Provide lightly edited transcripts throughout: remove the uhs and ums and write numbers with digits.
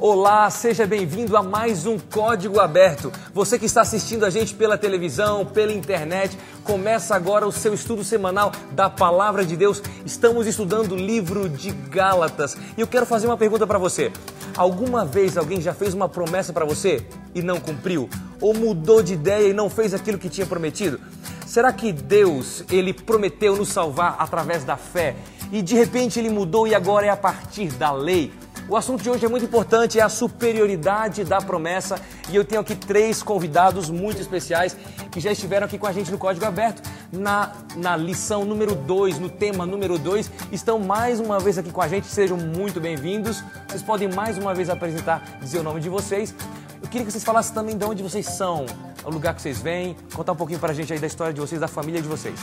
Olá, seja bem-vindo a mais um Código Aberto. Você que está assistindo a gente pela televisão, pela internet, começa agora o seu estudo semanal da Palavra de Deus. Estamos estudando o livro de Gálatas. E eu quero fazer uma pergunta para você. Alguma vez alguém já fez uma promessa para você e não cumpriu? Ou mudou de ideia e não fez aquilo que tinha prometido? Será que Deus, Ele prometeu nos salvar através da fé e de repente Ele mudou e agora é a partir da lei? O assunto de hoje é muito importante, é a superioridade da promessa. E eu tenho aqui 3 convidados muito especiais que já estiveram aqui com a gente no Código Aberto. Na lição número 2, no tema número 2, estão mais uma vez aqui com a gente. Sejam muito bem-vindos. Vocês podem mais uma vez apresentar, dizer o nome de vocês. Eu queria que vocês falassem também de onde vocês são, o lugar que vocês vêm, contar um pouquinho pra gente aí da história de vocês, da família de vocês.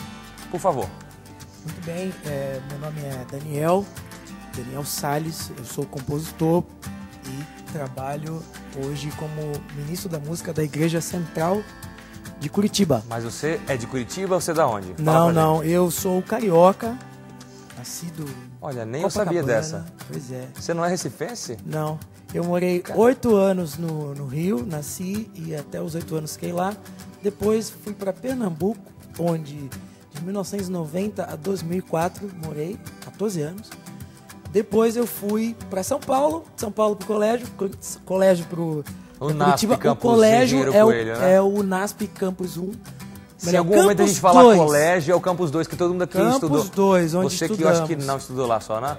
Por favor. Muito bem, meu nome é Daniel Salles, eu sou compositor e trabalho hoje como ministro da música da Igreja Central de Curitiba. Mas você é de Curitiba ou você é da onde? Não, eu sou carioca, nascido... Olha, nem eu sabia dessa. Pois é. Você não é recifense? Não, eu morei 8 anos no Rio, nasci e até os 8 anos fiquei lá. Depois fui para Pernambuco, onde de 1990 a 2004 morei, 14 anos. Depois eu fui para São Paulo pro colégio pro Curitiba. O colégio é o NASP Campus 1. Se em algum momento a gente falar colégio, é o Campus 2, que todo mundo aqui estudou. Campus 2, onde você estudamos. Que eu acho que não estudou lá só, né?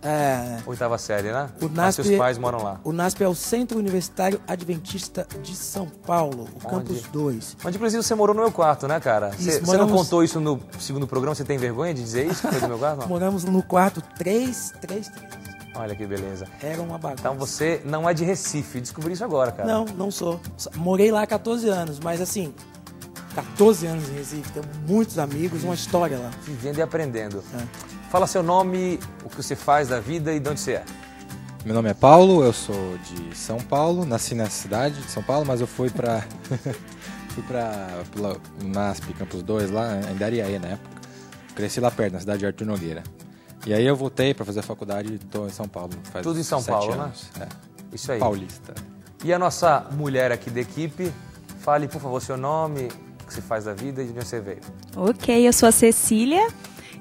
É. Oitava série, né? Mas seus pais moram lá. O NASP é o Centro Universitário Adventista de São Paulo, o Campus 2. Onde, inclusive, você morou no meu quarto, né, cara? Você não contou isso no segundo programa? Você tem vergonha de dizer isso, que foi do meu quarto? Não? Moramos no quarto 333. Olha que beleza. Era uma bagunça. Então você não é de Recife, descobri isso agora, cara. Não sou. Morei lá há 14 anos, mas assim, 14 anos em Recife, tenho muitos amigos, uma história lá. Vivendo e aprendendo. Fala seu nome, o que você faz da vida e de onde você é. Meu nome é Paulo, eu sou de São Paulo, nasci na cidade de São Paulo, mas eu fui para o NASP Campus 2 lá em Dariaí na época. Cresci lá perto, na cidade de Arthur Nogueira. E aí eu voltei para fazer a faculdade e estou em São Paulo. Faz tudo em São 7 Paulo, anos. né? Isso aí. Paulista. E a nossa mulher aqui da equipe, fale, por favor, seu nome, o que você faz da vida e de onde você veio. Ok, eu sou a Cecília.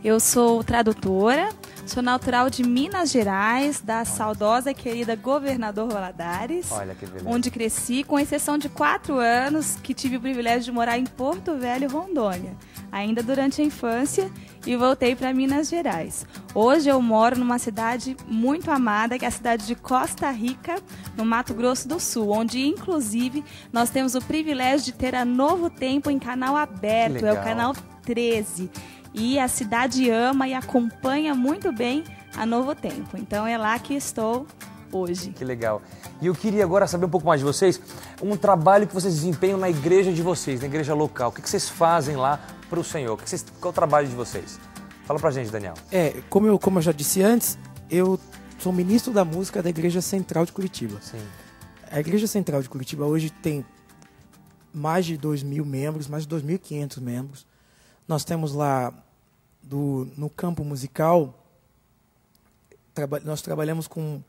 Eu sou tradutora, sou natural de Minas Gerais, da saudosa e querida Governador Valadares. Olha que beleza. Onde cresci, com exceção de 4 anos, que tive o privilégio de morar em Porto Velho, Rondônia, ainda durante a infância, e voltei para Minas Gerais. Hoje eu moro numa cidade muito amada, que é a cidade de Costa Rica, no Mato Grosso do Sul, onde, inclusive, nós temos o privilégio de ter a Novo Tempo em canal aberto, é o canal 13. E a cidade ama e acompanha muito bem a Novo Tempo. Então é lá que estou hoje. Que legal. E eu queria agora saber um pouco mais de vocês, um trabalho que vocês desempenham na igreja de vocês, na igreja local. O que vocês fazem lá para o Senhor? Qual é o trabalho de vocês? Fala pra gente, Daniel. Como eu já disse antes, eu sou ministro da música da Igreja Central de Curitiba. Sim. A Igreja Central de Curitiba hoje tem mais de 2.000 membros, mais de 2.500 membros. Nós temos lá, no campo musical, nós trabalhamos com,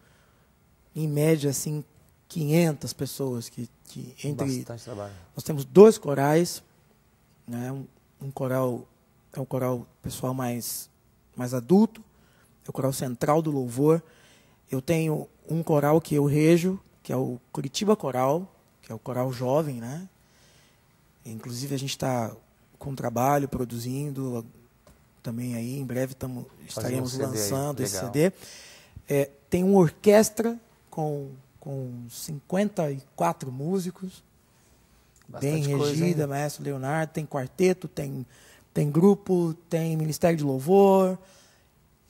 em média, assim, 500 pessoas. Bastante trabalho. Nós temos 2 corais, né? Um coral é um coral pessoal mais adulto, é o coral central do louvor. Eu tenho um coral que eu rejo, que é o Curitiba Coral, que é o coral jovem, né? Inclusive a gente está com trabalho, produzindo também aí, em breve estaremos lançando esse CD. Tem uma orquestra com 54 músicos, bastante bem regida, maestro Leonardo, tem quarteto, tem grupo, tem Ministério de Louvor,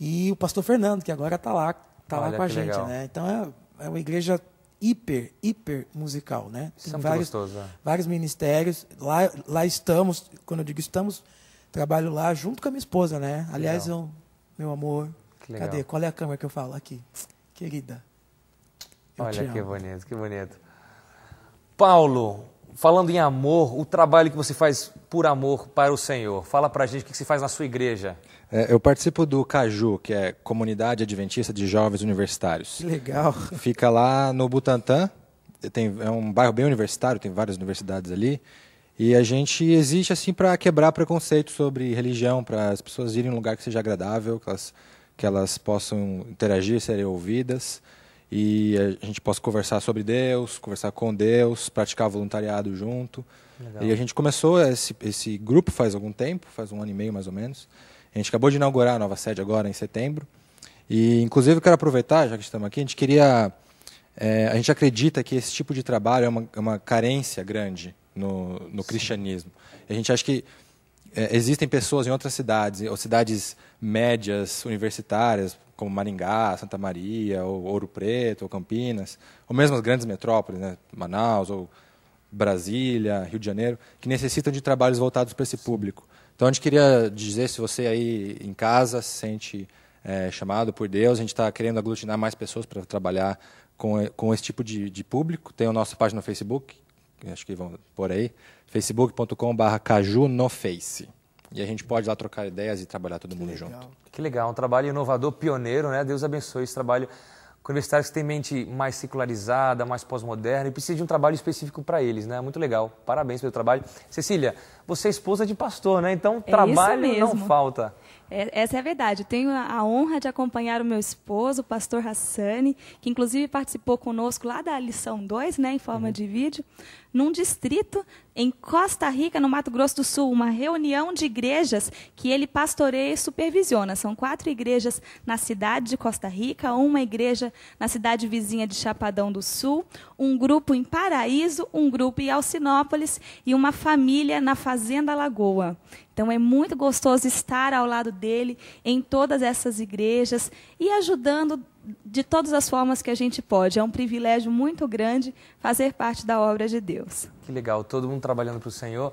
e o pastor Fernando, que agora está lá com a gente, né? Então é uma igreja hiper musical, né? Tem vários ministérios. Lá estamos, quando eu digo estamos, trabalho lá junto com a minha esposa, né? Aliás, meu amor, cadê? Qual é a câmera que eu falo? Aqui, querida. Olha que bonito, que bonito. Paulo, falando em amor, o trabalho que você faz por amor para o Senhor. Fala pra gente o que você faz na sua igreja. Eu participo do CAJU, que é Comunidade Adventista de Jovens Universitários. Que legal. Fica lá no Butantã, é um bairro bem universitário, tem várias universidades ali. E a gente existe assim para quebrar preconceito sobre religião, para as pessoas irem em um lugar que seja agradável, que elas possam interagir, serem ouvidas. E a gente possa conversar sobre Deus, conversar com Deus, praticar voluntariado junto. Legal. E a gente começou esse grupo faz algum tempo, faz 1 ano e meio mais ou menos. A gente acabou de inaugurar a nova sede agora em setembro. E inclusive eu quero aproveitar, já que estamos aqui, a gente acredita que esse tipo de trabalho é uma carência grande no cristianismo. A gente acha que existem pessoas em outras cidades, ou cidades médias, universitárias, como Maringá, Santa Maria, ou Ouro Preto, ou Campinas, ou mesmo as grandes metrópoles, né, Manaus, ou Brasília, Rio de Janeiro, que necessitam de trabalhos voltados para esse público. Então a gente queria dizer, se você aí em casa se sente chamado por Deus, a gente está querendo aglutinar mais pessoas para trabalhar com esse tipo de público. Tem a nossa página no Facebook, acho que vão por aí, facebook.com/caju no Face. E a gente pode lá trocar ideias e trabalhar todo mundo junto. Que legal, um trabalho inovador, pioneiro, né? Deus abençoe esse trabalho com universitários que têm mente mais secularizada, mais pós-moderna e precisa de um trabalho específico para eles, né? Muito legal, parabéns pelo trabalho. Cecília, você é esposa de pastor, né? Então trabalho não falta. Essa é a verdade. Eu tenho a honra de acompanhar o meu esposo, o pastor Hassani, que inclusive participou conosco lá da lição 2, né, em forma de vídeo, num distrito em Costa Rica, no Mato Grosso do Sul, uma reunião de igrejas que ele pastoreia e supervisiona. São 4 igrejas na cidade de Costa Rica, uma igreja na cidade vizinha de Chapadão do Sul, um grupo em Paraíso, um grupo em Alcinópolis e uma família na Fazenda Lagoa. Então é muito gostoso estar ao lado dele em todas essas igrejas e ajudando de todas as formas que a gente pode. É um privilégio muito grande fazer parte da obra de Deus. Que legal, todo mundo trabalhando para o Senhor.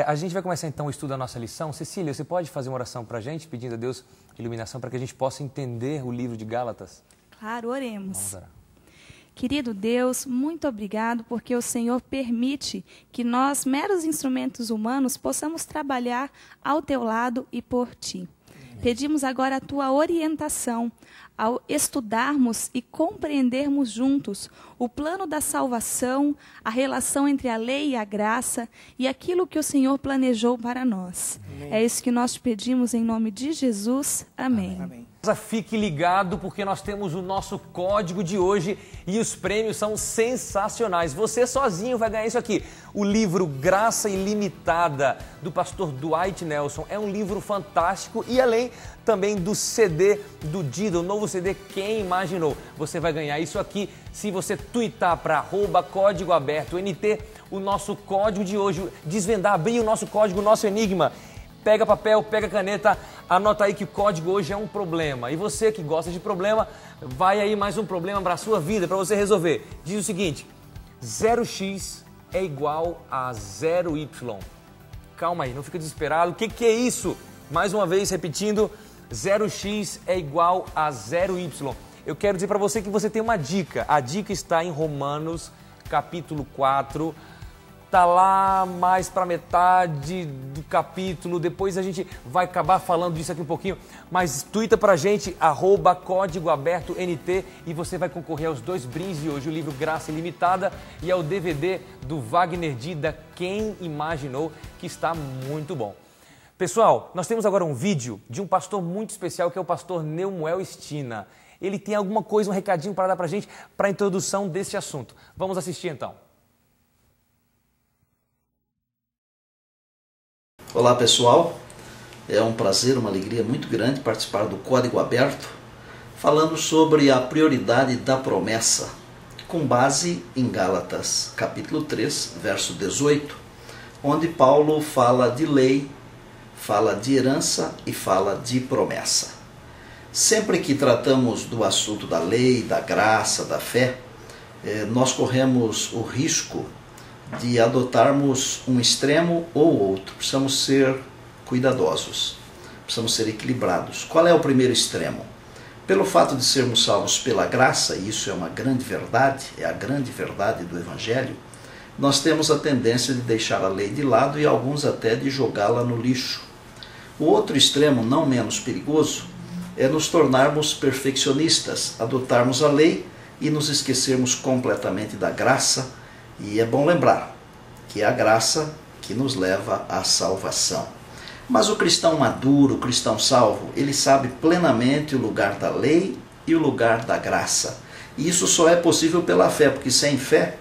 A gente vai começar então o estudo da nossa lição. Cecília, você pode fazer uma oração para a gente, pedindo a Deus iluminação para que a gente possa entender o livro de Gálatas? Claro, oremos. Vamos orar. Querido Deus, muito obrigado porque o Senhor permite que nós, meros instrumentos humanos, possamos trabalhar ao teu lado e por ti. Pedimos agora a tua orientação ao estudarmos e compreendermos juntos o plano da salvação, a relação entre a lei e a graça e aquilo que o Senhor planejou para nós. Amém. É isso que nós te pedimos em nome de Jesus. Amém. Amém. Fique ligado porque nós temos o nosso código de hoje e os prêmios são sensacionais. Você sozinho vai ganhar isso aqui. O livro Graça Ilimitada, do pastor Dwight Nelson. É um livro fantástico e além também do CD do Dida, o novo CD Quem Imaginou. Você vai ganhar isso aqui se você tuitar para @códigoabertoNT o nosso código de hoje, desvendar, abrir o nosso código, o nosso enigma. Pega papel, pega caneta, anota aí que o código hoje é um problema. E você que gosta de problema, vai aí mais um problema para a sua vida, para você resolver. Diz o seguinte, 0x é igual a 0y. Calma aí, não fica desesperado. O que é isso? Mais uma vez, repetindo, 0x é igual a 0y. Eu quero dizer para você que você tem uma dica. A dica está em Romanos, capítulo 4. Está lá mais para metade do capítulo, depois a gente vai acabar falando disso aqui um pouquinho, mas tuita para a gente, @códigoabertoNT e você vai concorrer aos 2 brindes de hoje, o livro Graça Ilimitada e ao DVD do Wagner Dida, Quem Imaginou, que está muito bom. Pessoal, nós temos agora um vídeo de um pastor muito especial, que é o pastor Neumoel Stina. Ele tem alguma coisa, um recadinho para dar para a gente, para a introdução desse assunto. Vamos assistir então. Olá pessoal, é um prazer, uma alegria muito grande participar do Código Aberto, falando sobre a prioridade da promessa, com base em Gálatas, capítulo 3, verso 18, onde Paulo fala de lei, fala de herança e fala de promessa. Sempre que tratamos do assunto da lei, da graça, da fé, nós corremos o risco de adotarmos um extremo ou outro. Precisamos ser cuidadosos, precisamos ser equilibrados. Qual é o primeiro extremo? Pelo fato de sermos salvos pela graça, e isso é uma grande verdade, é a grande verdade do Evangelho, nós temos a tendência de deixar a lei de lado e alguns até de jogá-la no lixo. O outro extremo, não menos perigoso, é nos tornarmos perfeccionistas, adotarmos a lei e nos esquecermos completamente da graça. E é bom lembrar que é a graça que nos leva à salvação. Mas o cristão maduro, o cristão salvo, ele sabe plenamente o lugar da lei e o lugar da graça. E isso só é possível pela fé, porque sem fé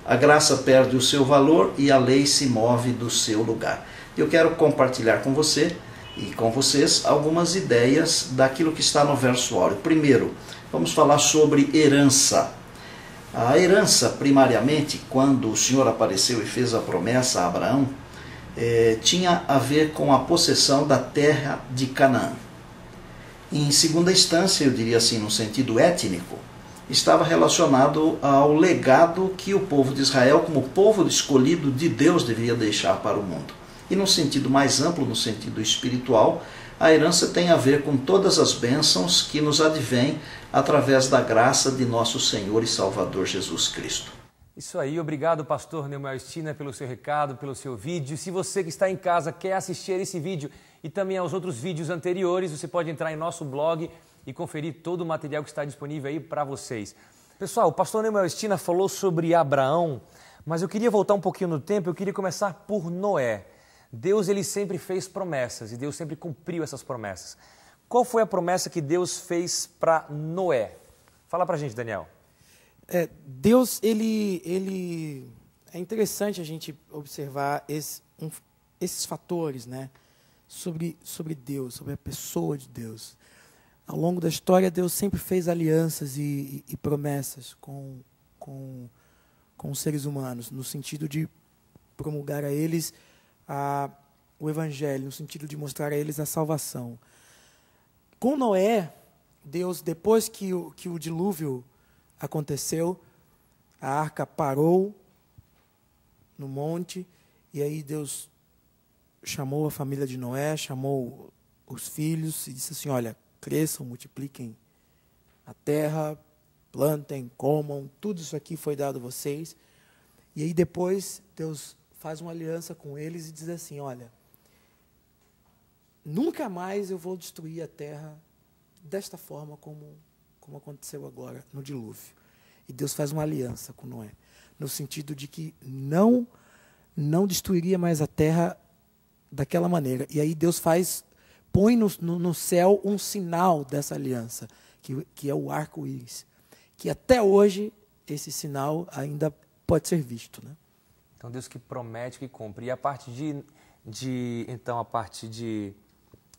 a graça perde o seu valor e a lei se move do seu lugar. Eu quero compartilhar com você e com vocês algumas ideias daquilo que está no verso áureo. Primeiro, vamos falar sobre herança. A herança, primariamente, quando o Senhor apareceu e fez a promessa a Abraão, tinha a ver com a possessão da terra de Canaã. Em segunda instância, eu diria assim, no sentido étnico, estava relacionado ao legado que o povo de Israel, como povo escolhido de Deus, deveria deixar para o mundo. E no sentido mais amplo, no sentido espiritual, a herança tem a ver com todas as bênçãos que nos advêm através da graça de nosso Senhor e Salvador Jesus Cristo. Isso aí, obrigado pastor Neumael Stina pelo seu recado, pelo seu vídeo. Se você que está em casa quer assistir esse vídeo e também aos outros vídeos anteriores, você pode entrar em nosso blog e conferir todo o material que está disponível aí para vocês. Pessoal, o pastor Neumael Stina falou sobre Abraão, mas eu queria voltar um pouquinho no tempo, eu queria começar por Noé. Deus ele sempre fez promessas e Deus sempre cumpriu essas promessas. Qual foi a promessa que Deus fez para Noé? Fala para a gente, Daniel. Deus, ele é interessante a gente observar esses fatores, né, sobre Deus, sobre a pessoa de Deus. Ao longo da história, Deus sempre fez alianças e promessas com os seres humanos, no sentido de promulgar a eles o Evangelho, no sentido de mostrar a eles a salvação. Com Noé, Deus, depois que o dilúvio aconteceu, a arca parou no monte, e aí Deus chamou a família de Noé, chamou os filhos e disse assim, olha, cresçam, multipliquem a terra, plantem, comam, tudo isso aqui foi dado a vocês. E aí depois Deus faz uma aliança com eles e diz assim, olha, nunca mais eu vou destruir a terra desta forma como aconteceu agora no dilúvio. E Deus faz uma aliança com Noé, no sentido de que não destruiria mais a terra daquela maneira. E aí Deus põe no céu um sinal dessa aliança, que é o arco-íris, que até hoje esse sinal ainda pode ser visto, né? Então Deus que promete, que cumpre. E a parte de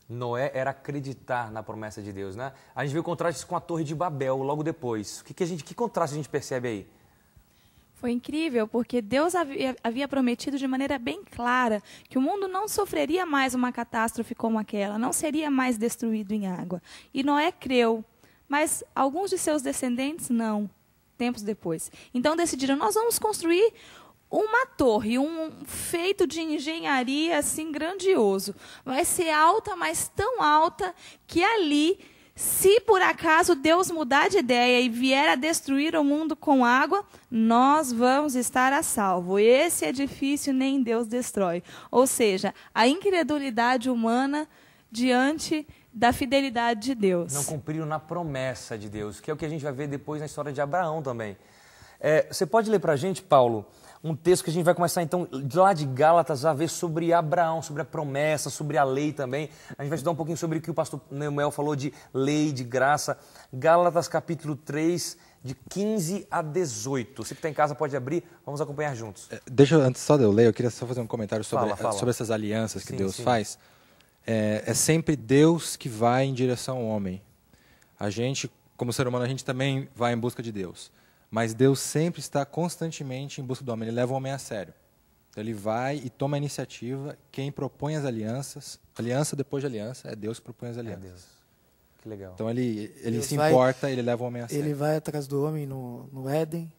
Noé era acreditar na promessa de Deus, né? A gente vê o contraste com a Torre de Babel logo depois. Que contraste a gente percebe aí? Foi incrível, porque Deus havia prometido de maneira bem clara que o mundo não sofreria mais uma catástrofe como aquela, não seria mais destruído em água. E Noé creu, mas alguns de seus descendentes não, tempos depois. Então decidiram, nós vamos construir uma torre, um feito de engenharia assim grandioso. Vai ser alta, mas tão alta que ali, se por acaso Deus mudar de ideia e vier a destruir o mundo com água, nós vamos estar a salvo. Esse edifício nem Deus destrói. Ou seja, a incredulidade humana diante da fidelidade de Deus. Não cumpriram na promessa de Deus, que é o que a gente vai ver depois na história de Abraão também. Você pode ler para a gente, Paulo, um texto que a gente vai começar então lá de Gálatas a ver sobre Abraão, sobre a promessa, sobre a lei também. A gente vai estudar um pouquinho sobre o que o pastor Neumael falou de lei, de graça. Gálatas capítulo 3, de 15 a 18. Você que está em casa pode abrir, vamos acompanhar juntos. Antes só de eu ler, eu queria só fazer um comentário sobre essas alianças que Deus faz. É sempre Deus que vai em direção ao homem. A gente, como ser humano, a gente também vai em busca de Deus. Mas Deus sempre está constantemente em busca do homem. Ele leva o homem a sério. Ele vai e toma a iniciativa. Quem propõe as alianças, aliança depois de aliança, é Deus que propõe as alianças. Deus. Que legal. Então ele se importa, ele leva o homem a sério. Ele vai atrás do homem no Éden,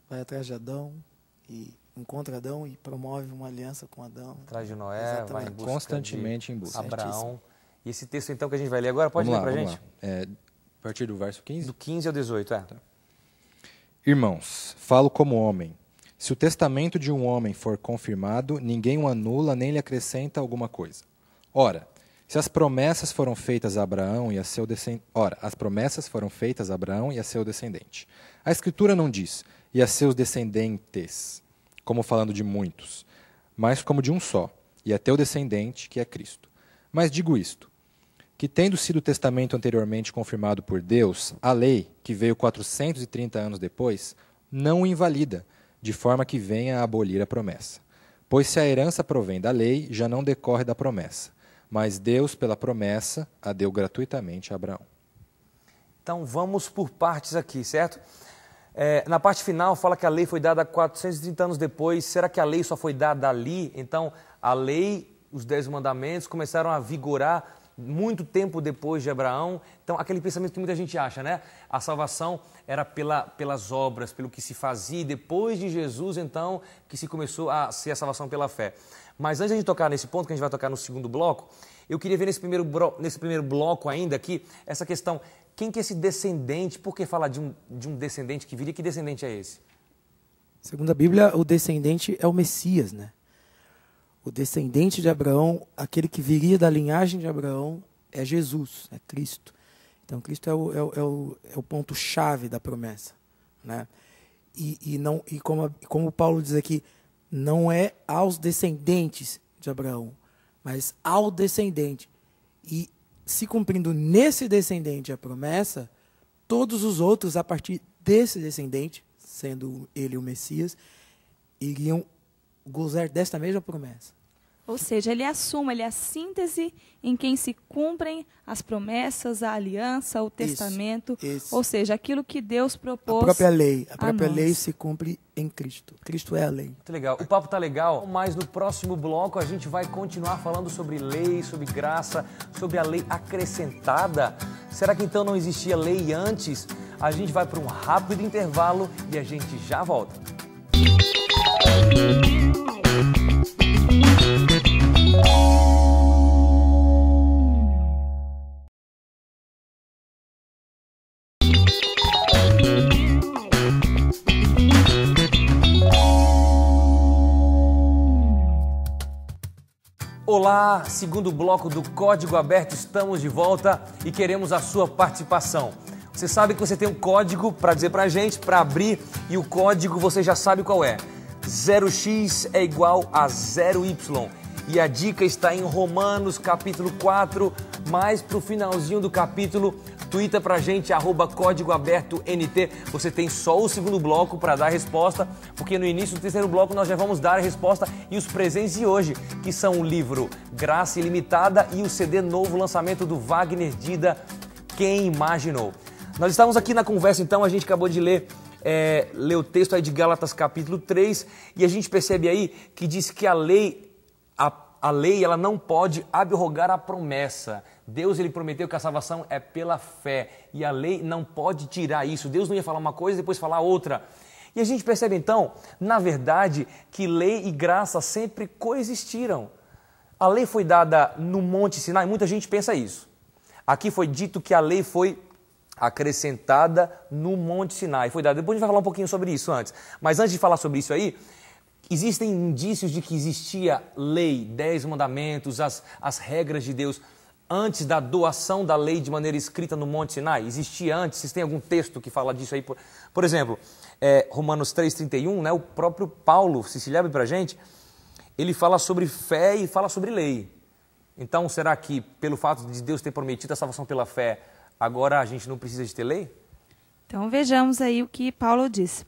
vai atrás de Adão, e encontra Adão e promove uma aliança com Adão. Atrás de Noé, Exatamente. vai em busca constantemente em busca. Abraão. E esse texto então que a gente vai ler agora, pode ler para a gente? A partir do verso 15? Do 15 ao 18, Tá. Irmãos, falo como homem. Se o testamento de um homem for confirmado, ninguém o anula nem lhe acrescenta alguma coisa. Ora, se as promessas foram feitas a Abraão e a seu descendente. Ora, as promessas foram feitas a Abraão e a seu descendente. A Escritura não diz, e a seus descendentes, como falando de muitos, mas como de um só, e a teu descendente, que é Cristo. Mas digo isto, que tendo sido o testamento anteriormente confirmado por Deus, a lei, que veio 430 anos depois, não o invalida, de forma que venha a abolir a promessa. Pois se a herança provém da lei, já não decorre da promessa, mas Deus, pela promessa, a deu gratuitamente a Abraão. Então vamos por partes aqui, certo? Na parte final fala que a lei foi dada 430 anos depois. Será que a lei só foi dada ali? Então a lei, os 10 mandamentos começaram a vigorar muito tempo depois de Abraão. Então aquele pensamento que muita gente acha, né? A salvação era pelas obras, pelo que se fazia, e depois de Jesus, então, que se começou a ser a salvação pela fé. Mas antes de tocar nesse ponto, que a gente vai tocar no segundo bloco, eu queria ver nesse primeiro bloco ainda aqui, essa questão, quem que é esse descendente? Por que falar de um descendente que viria? Que descendente é esse? Segundo a Bíblia, o descendente é o Messias, né? O descendente de Abraão, aquele que viria da linhagem de Abraão, é Jesus, é Cristo. Então, Cristo é o ponto-chave da promessa, né? E como Paulo diz aqui, não é aos descendentes de Abraão, mas ao descendente. E se cumprindo nesse descendente a promessa, todos os outros, a partir desse descendente, sendo ele o Messias, iriam gozar desta mesma promessa. Ou seja, ele assume, ele é a síntese em quem se cumprem as promessas, a aliança, o testamento, isso. Ou seja, aquilo que Deus propôs. A própria lei se cumpre em Cristo. Cristo é a lei. Muito legal. O papo tá legal, mas no próximo bloco a gente vai continuar falando sobre lei, sobre graça, sobre a lei acrescentada. Será que então não existia lei antes? A gente vai para um rápido intervalo e a gente já volta. Olá, segundo bloco do Código Aberto, estamos de volta e queremos a sua participação. Você sabe que você tem um código para dizer pra gente, para abrir, e o código você já sabe qual é. 0x é igual a 0y. E a dica está em Romanos capítulo 4, mais pro finalzinho do capítulo. Twitta pra gente, @códigoabertoNT. Você tem só o segundo bloco para dar a resposta, porque no início do terceiro bloco nós já vamos dar a resposta e os presentes de hoje, que são o livro Graça Ilimitada e o CD novo lançamento do Wagner Dida, Quem Imaginou. Nós estávamos aqui na conversa, então, a gente acabou de ler o texto aí de Gálatas capítulo 3, e a gente percebe aí que diz que a lei ela não pode abrogar a promessa. Deus ele prometeu que a salvação é pela fé e a lei não pode tirar isso. Deus não ia falar uma coisa e depois falar outra. E a gente percebe então, na verdade, que lei e graça sempre coexistiram. A lei foi dada no Monte Sinai, muita gente pensa isso. Aqui foi dito que a lei foi acrescentada no Monte Sinai. Foi dada. Depois a gente vai falar um pouquinho sobre isso antes. Mas antes de falar sobre isso aí, existem indícios de que existia lei, 10 mandamentos, as regras de Deus, antes da doação da lei de maneira escrita no Monte Sinai? Existia antes? Vocês têm algum texto que fala disso aí? Por exemplo, Romanos 3,31, né, o próprio Paulo, se abre para a gente, ele fala sobre fé e fala sobre lei. Então, será que pelo fato de Deus ter prometido a salvação pela fé, agora a gente não precisa de ter lei? Então vejamos aí o que Paulo diz.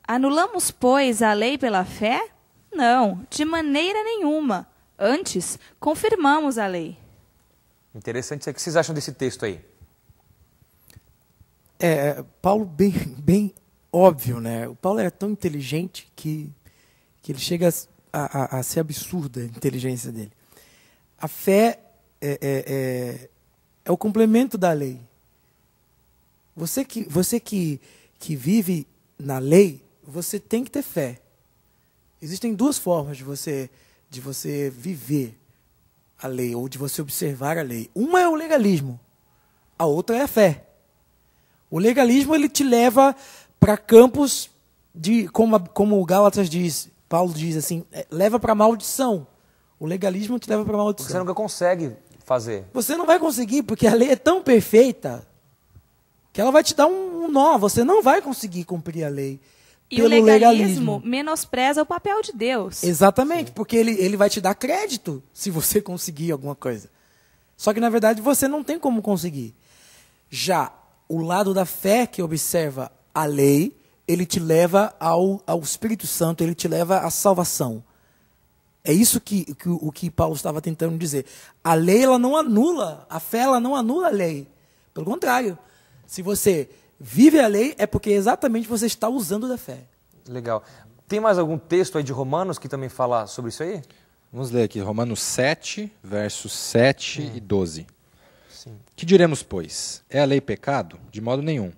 Anulamos, pois, a lei pela fé? Não, de maneira nenhuma. Antes, confirmamos a lei. Interessante. O que vocês acham desse texto aí? Paulo bem óbvio, né? O Paulo era tão inteligente que ele chega a ser absurda a inteligência dele. A fé é o complemento da lei. Você que vive na lei, você tem que ter fé. Existem duas formas de você viver a lei, ou de você observar a lei. Uma é o legalismo, a outra é a fé. O legalismo ele te leva para campos como o Gálatas diz, Paulo diz assim, leva para maldição. O legalismo te leva para maldição. Porque você nunca consegue fazer. Você não vai conseguir, porque a lei é tão perfeita que ela vai te dar um nó. Você não vai conseguir cumprir a lei. E o legalismo menospreza o papel de Deus. Exatamente, porque ele vai te dar crédito se você conseguir alguma coisa. Só que, na verdade, você não tem como conseguir. Já o lado da fé que observa a lei, ele te leva ao Espírito Santo, ele te leva à salvação. É isso que Paulo estava tentando dizer. A lei, ela não anula, a fé, ela não anula a lei. Pelo contrário, se você vive a lei, é porque exatamente você está usando da fé. Legal. Tem mais algum texto aí de Romanos que também fala sobre isso aí? Vamos ler aqui, Romanos 7, versos 7 e 12. Sim. Que diremos, pois? É a lei pecado? De modo nenhum.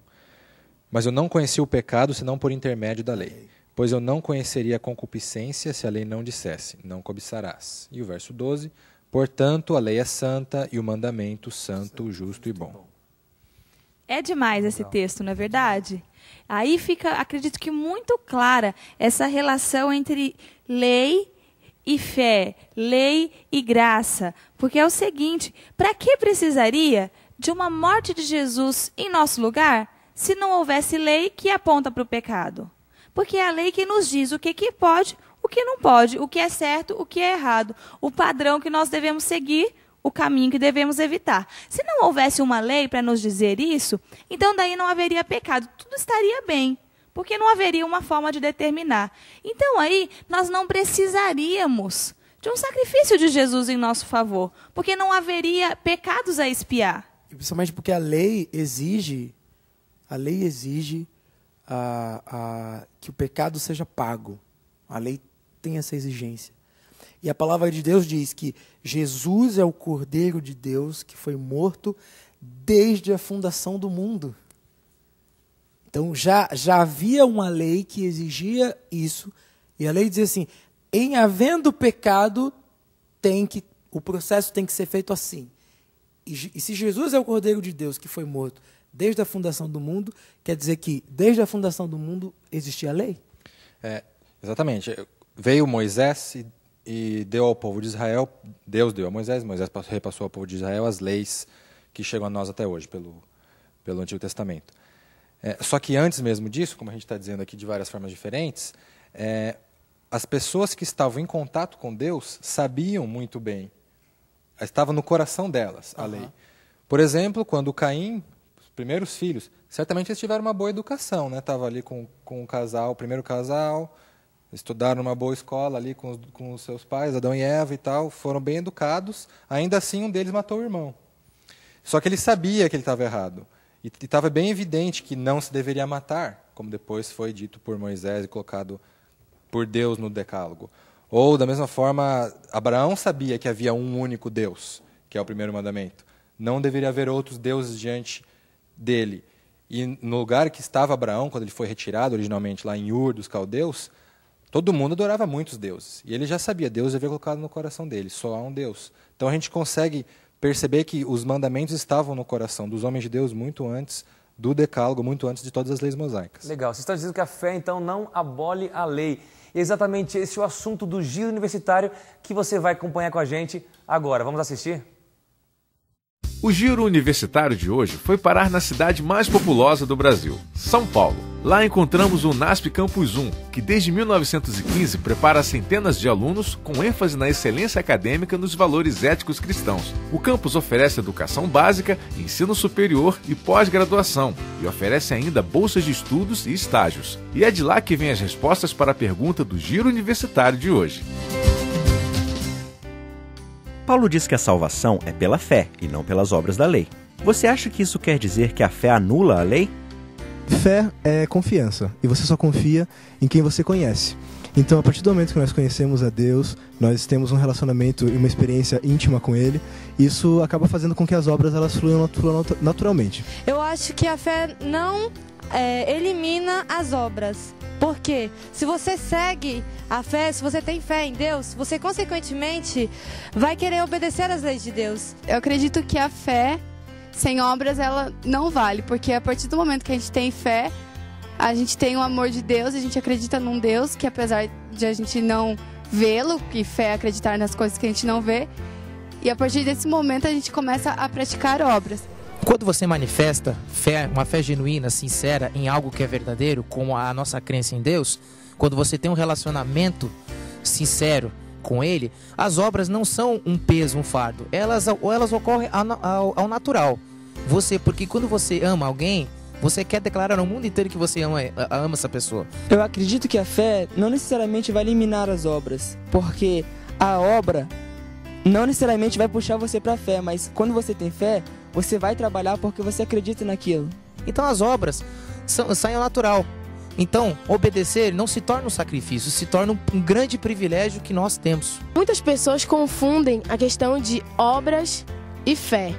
Mas eu não conheci o pecado senão por intermédio da lei. Pois eu não conheceria a concupiscência se a lei não dissesse, não cobiçarás. E o verso 12, portanto, a lei é santa e o mandamento santo, justo e bom. É demais esse texto, não é verdade? Aí fica, acredito que muito clara essa relação entre lei e fé, lei e graça. Porque é o seguinte, para que precisaria de uma morte de Jesus em nosso lugar se não houvesse lei que aponta para o pecado? Porque é a lei que nos diz o que pode, o que não pode, o que é certo, o que é errado, o padrão que nós devemos seguir, o caminho que devemos evitar. Se não houvesse uma lei para nos dizer isso, então daí não haveria pecado, tudo estaria bem, porque não haveria uma forma de determinar. Então aí nós não precisaríamos de um sacrifício de Jesus em nosso favor, porque não haveria pecados a expiar. Principalmente porque a lei exige que o pecado seja pago. A lei tem essa exigência. E a palavra de Deus diz que Jesus é o Cordeiro de Deus que foi morto desde a fundação do mundo. Então já havia uma lei que exigia isso. E a lei dizia assim, em havendo pecado, o processo tem que ser feito assim. E se Jesus é o Cordeiro de Deus que foi morto desde a fundação do mundo, quer dizer que desde a fundação do mundo existia a lei? Exatamente. Veio Moisés e deu ao povo de Israel, Deus deu a Moisés repassou ao povo de Israel as leis que chegam a nós até hoje pelo Antigo Testamento. Só que antes mesmo disso, como a gente está dizendo aqui de várias formas diferentes, as pessoas que estavam em contato com Deus sabiam muito bem, estava no coração delas a lei. Por exemplo, quando Caim, os primeiros filhos, certamente eles tiveram uma boa educação, né? Estava ali com o casal, o primeiro casal, estudaram numa boa escola ali com os seus pais, Adão e Eva e tal, foram bem educados, ainda assim um deles matou o irmão. Só que ele sabia que ele estava errado. E estava bem evidente que não se deveria matar, como depois foi dito por Moisés e colocado por Deus no Decálogo. Ou, da mesma forma, Abraão sabia que havia um único Deus, que é o primeiro mandamento. Não deveria haver outros deuses diante dele. E no lugar que estava Abraão, quando ele foi retirado originalmente lá em Ur dos Caldeus, todo mundo adorava muitos deuses. E ele já sabia, Deus havia colocado no coração dele, só há um Deus. Então a gente consegue perceber que os mandamentos estavam no coração dos homens de Deus muito antes do Decálogo, muito antes de todas as leis mosaicas. Legal. Você está dizendo que a fé, então, não abole a lei. E exatamente esse é o assunto do Giro Universitário que você vai acompanhar com a gente agora. Vamos assistir? O Giro Universitário de hoje foi parar na cidade mais populosa do Brasil, São Paulo. Lá encontramos o UNASP Campus 1, que desde 1915 prepara centenas de alunos com ênfase na excelência acadêmica nos valores éticos cristãos. O campus oferece educação básica, ensino superior e pós-graduação, e oferece ainda bolsas de estudos e estágios. E é de lá que vêm as respostas para a pergunta do Giro Universitário de hoje. Paulo diz que a salvação é pela fé e não pelas obras da lei. Você acha que isso quer dizer que a fé anula a lei? Fé é confiança, e você só confia em quem você conhece. Então, a partir do momento que nós conhecemos a Deus, nós temos um relacionamento e uma experiência íntima com Ele, isso acaba fazendo com que as obras elas fluam naturalmente. Eu acho que a fé não elimina as obras. Porque se você segue a fé, se você tem fé em Deus, você consequentemente vai querer obedecer às leis de Deus. Eu acredito que a fé sem obras ela não vale, porque a partir do momento que a gente tem fé, a gente tem o amor de Deus, a gente acredita num Deus que, apesar de a gente não vê-lo, que fé é acreditar nas coisas que a gente não vê, e a partir desse momento a gente começa a praticar obras. Quando você manifesta fé, uma fé genuína, sincera, em algo que é verdadeiro, como a nossa crença em Deus, quando você tem um relacionamento sincero com Ele, as obras não são um peso, um fardo. Elas ocorrem ao natural. Porque quando você ama alguém, você quer declarar ao mundo inteiro que você ama essa pessoa. Eu acredito que a fé não necessariamente vai eliminar as obras, porque a obra não necessariamente vai puxar você para a fé, mas quando você tem fé, você vai trabalhar porque você acredita naquilo. Então as obras saem ao natural. Então, obedecer não se torna um sacrifício, se torna um grande privilégio que nós temos. Muitas pessoas confundem a questão de obras e fé.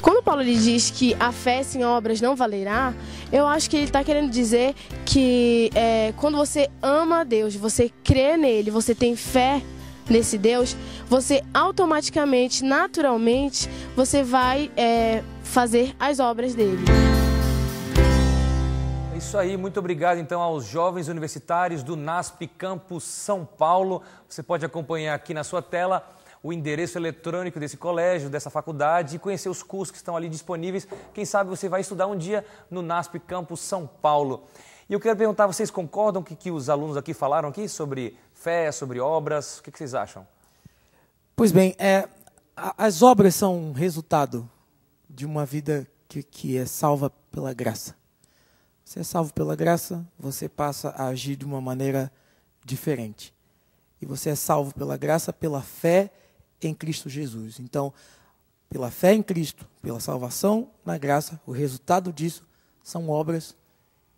Quando Paulo lhe diz que a fé sem obras não valerá, eu acho que ele está querendo dizer que quando você ama a Deus, você crê nele, você tem fé nesse Deus, você automaticamente, naturalmente, você vai fazer as obras dele. É isso aí, muito obrigado então aos jovens universitários do NASP Campus São Paulo. Você pode acompanhar aqui na sua tela o endereço eletrônico desse colégio, dessa faculdade, e conhecer os cursos que estão ali disponíveis. Quem sabe você vai estudar um dia no NASP Campus São Paulo. E eu quero perguntar, vocês concordam com o que os alunos aqui falaram aqui sobre fé, sobre obras? O que vocês acham? Pois bem, as obras são resultado de uma vida que é salva pela graça. Você é salvo pela graça, você passa a agir de uma maneira diferente. E você é salvo pela graça, pela fé em Cristo Jesus. Então, pela fé em Cristo, pela salvação na graça, o resultado disso são obras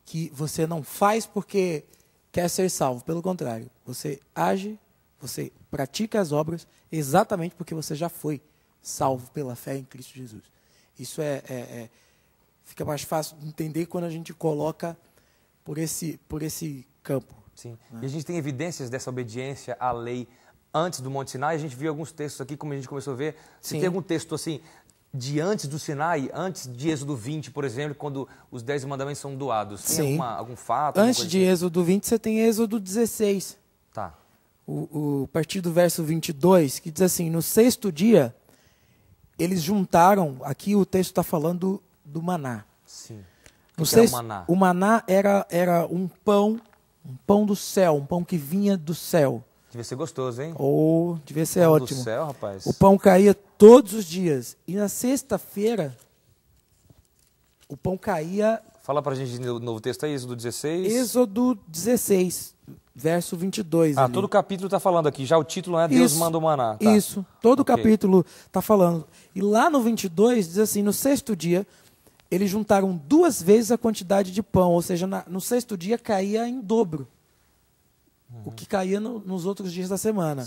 que você não faz porque quer ser salvo. Pelo contrário, você age, você pratica as obras exatamente porque você já foi salvo pela fé em Cristo Jesus. Isso fica mais fácil de entender quando a gente coloca por esse campo. Sim. Né? E a gente tem evidências dessa obediência à lei antes do Monte Sinai. A gente viu alguns textos aqui, como a gente começou a ver. Você tem algum texto assim de antes do Sinai, antes de Êxodo 20, por exemplo, quando os 10 mandamentos são doados? Tem algum fato? Antes de Êxodo 20, você tem Êxodo 16. Tá. A partir do verso 22, que diz assim: no 6º dia, eles juntaram, aqui o texto está falando do maná. Sim. O maná era um pão do céu, um pão que vinha do céu. Devia ser gostoso, hein? Devia ser ótimo. Do céu, rapaz. O pão caía todos os dias. E na sexta-feira, o pão caía... Fala pra gente no novo texto aí, Êxodo 16. Êxodo 16, verso 22. Todo o capítulo está falando aqui, já o título é Deus manda o maná. Tá. Isso, todo o capítulo está falando. E lá no 22 diz assim: no 6º dia, eles juntaram 2 vezes a quantidade de pão, ou seja, no 6º dia caía em dobro o que caía nos outros dias da semana.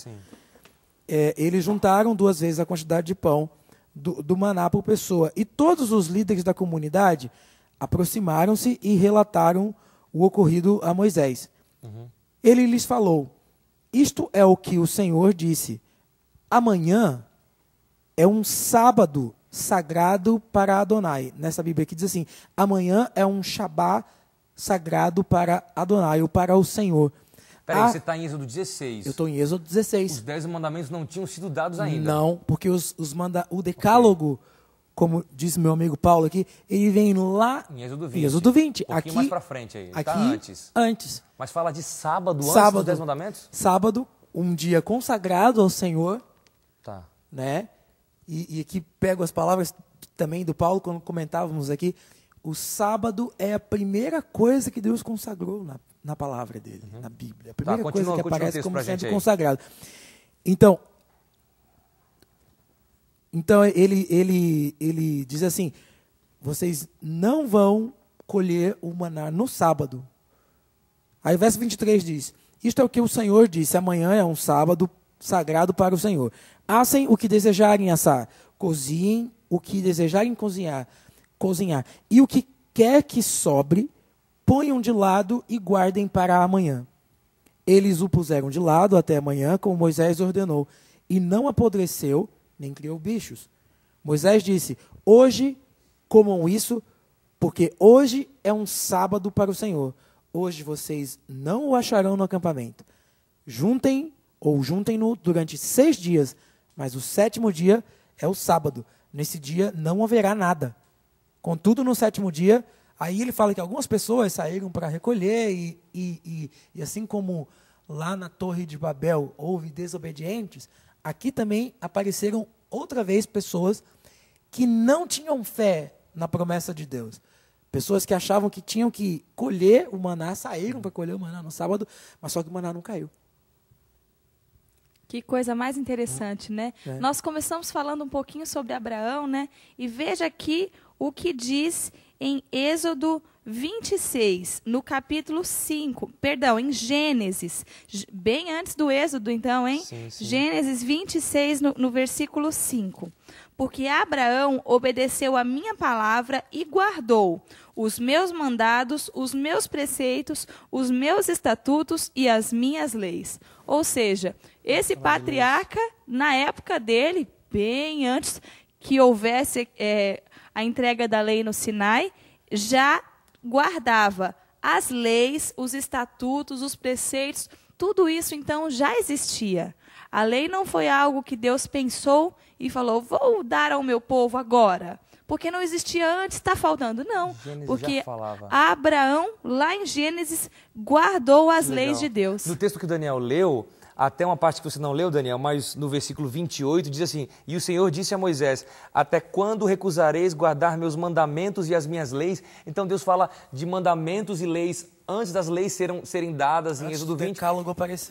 Eles juntaram 2 vezes a quantidade de pão do maná por pessoa. E todos os líderes da comunidade aproximaram-se e relataram o ocorrido a Moisés. Ele lhes falou: isto é o que o Senhor disse, amanhã é um sábado sagrado para Adonai. Nessa Bíblia aqui diz assim: amanhã é um Shabá sagrado para Adonai, ou para o Senhor. Peraí, você está em Êxodo 16. Eu estou em Êxodo 16. Os 10 mandamentos não tinham sido dados ainda. Não, porque o decálogo, como disse meu amigo Paulo aqui, ele vem lá em Êxodo 20. Êxodo 20. Um pouquinho mais para frente aí. Aqui, antes. Mas fala de sábado antes dos 10 mandamentos? Sábado, um dia consagrado ao Senhor. Tá. Né? E aqui pego as palavras também do Paulo, quando comentávamos aqui. O sábado é a primeira coisa que Deus consagrou na palavra dele, na Bíblia. A primeira coisa que aparece como sendo consagrado. Então ele diz assim: vocês não vão colher o maná no sábado. Aí o verso 23 diz: isto é o que o Senhor disse, amanhã é um sábado sagrado para o Senhor. Assem o que desejarem assar, cozinhem o que desejarem cozinhar. E o que quer que sobre, ponham de lado e guardem para amanhã. Eles o puseram de lado até amanhã, como Moisés ordenou, e não apodreceu, nem criou bichos. Moisés disse: hoje comam isso porque hoje é um sábado para o Senhor. Hoje vocês não o acharão no acampamento. Juntem-no durante 6 dias, mas o 7º dia é o sábado. Nesse dia não haverá nada. Contudo, no 7º dia, aí ele fala que algumas pessoas saíram para recolher e assim como lá na Torre de Babel houve desobedientes, aqui também apareceram outra vez pessoas que não tinham fé na promessa de Deus. Pessoas que achavam que tinham que colher o maná, saíram para colher o maná no sábado, mas só que o maná não caiu. Que coisa mais interessante, né? Nós começamos falando um pouquinho sobre Abraão, né? E veja aqui o que diz em Êxodo 26, no capítulo 5, perdão, em Gênesis, bem antes do Êxodo, então, hein? Sim. Gênesis 26, no versículo 5. Porque Abraão obedeceu a minha palavra e guardou os meus mandados, os meus preceitos, os meus estatutos e as minhas leis. Ou seja, esse patriarca, na época dele, bem antes que houvesse a entrega da lei no Sinai, já guardava as leis, os estatutos, os preceitos, tudo isso então já existia. A lei não foi algo que Deus pensou e falou, vou dar ao meu povo agora, porque não existia antes, está faltando. Não, Gênesis porque Abraão, lá em Gênesis, guardou as leis de Deus. No texto que o Daniel leu, até uma parte que você não leu, Daniel, mas no versículo 28 diz assim, e o Senhor disse a Moisés, até quando recusareis guardar meus mandamentos e as minhas leis? Então Deus fala de mandamentos e leis antes das leis serem dadas em Êxodo 20.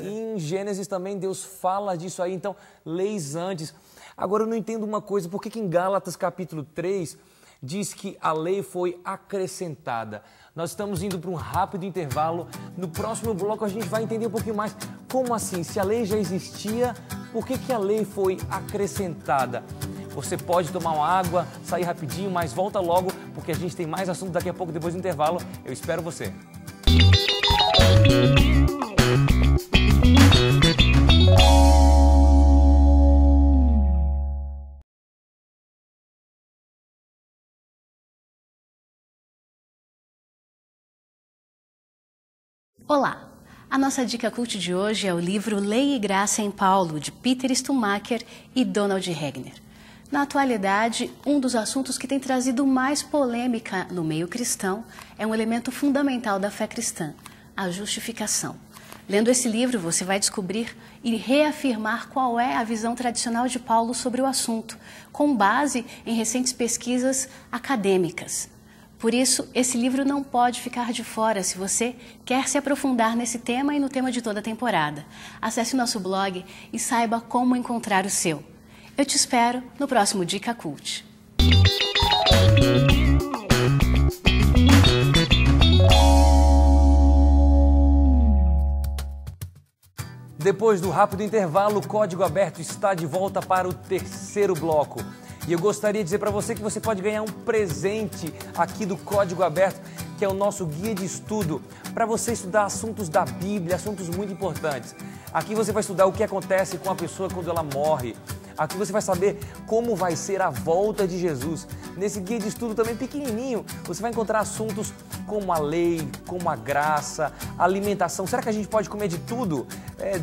Em Gênesis também Deus fala disso aí, então leis antes. Agora eu não entendo uma coisa, por que em Gálatas capítulo 3 diz que a lei foi acrescentada? Nós estamos indo para um rápido intervalo. No próximo bloco a gente vai entender um pouquinho mais. Como assim? Se a lei já existia, por que a lei foi acrescentada? Você pode tomar uma água, sair rapidinho, mas volta logo, porque a gente tem mais assunto daqui a pouco, depois do intervalo. Eu espero você. Olá! A nossa dica cult de hoje é o livro Lei e Graça em Paulo, de Peter Stumacher e Donald Regner. Na atualidade, um dos assuntos que tem trazido mais polêmica no meio cristão é um elemento fundamental da fé cristã, a justificação. Lendo esse livro, você vai descobrir e reafirmar qual é a visão tradicional de Paulo sobre o assunto, com base em recentes pesquisas acadêmicas. Por isso, esse livro não pode ficar de fora se você quer se aprofundar nesse tema e no tema de toda a temporada. Acesse o nosso blog e saiba como encontrar o seu. Eu te espero no próximo Dica Cult. Depois do rápido intervalo, o Código Aberto está de volta para o terceiro bloco. E eu gostaria de dizer para você que você pode ganhar um presente aqui do Código Aberto, que é o nosso guia de estudo, para você estudar assuntos da Bíblia, assuntos muito importantes. Aqui você vai estudar o que acontece com a pessoa quando ela morre. Aqui você vai saber como vai ser a volta de Jesus. Nesse guia de estudo também pequenininho, você vai encontrar assuntos como a lei, como a graça, a alimentação. Será que a gente pode comer de tudo?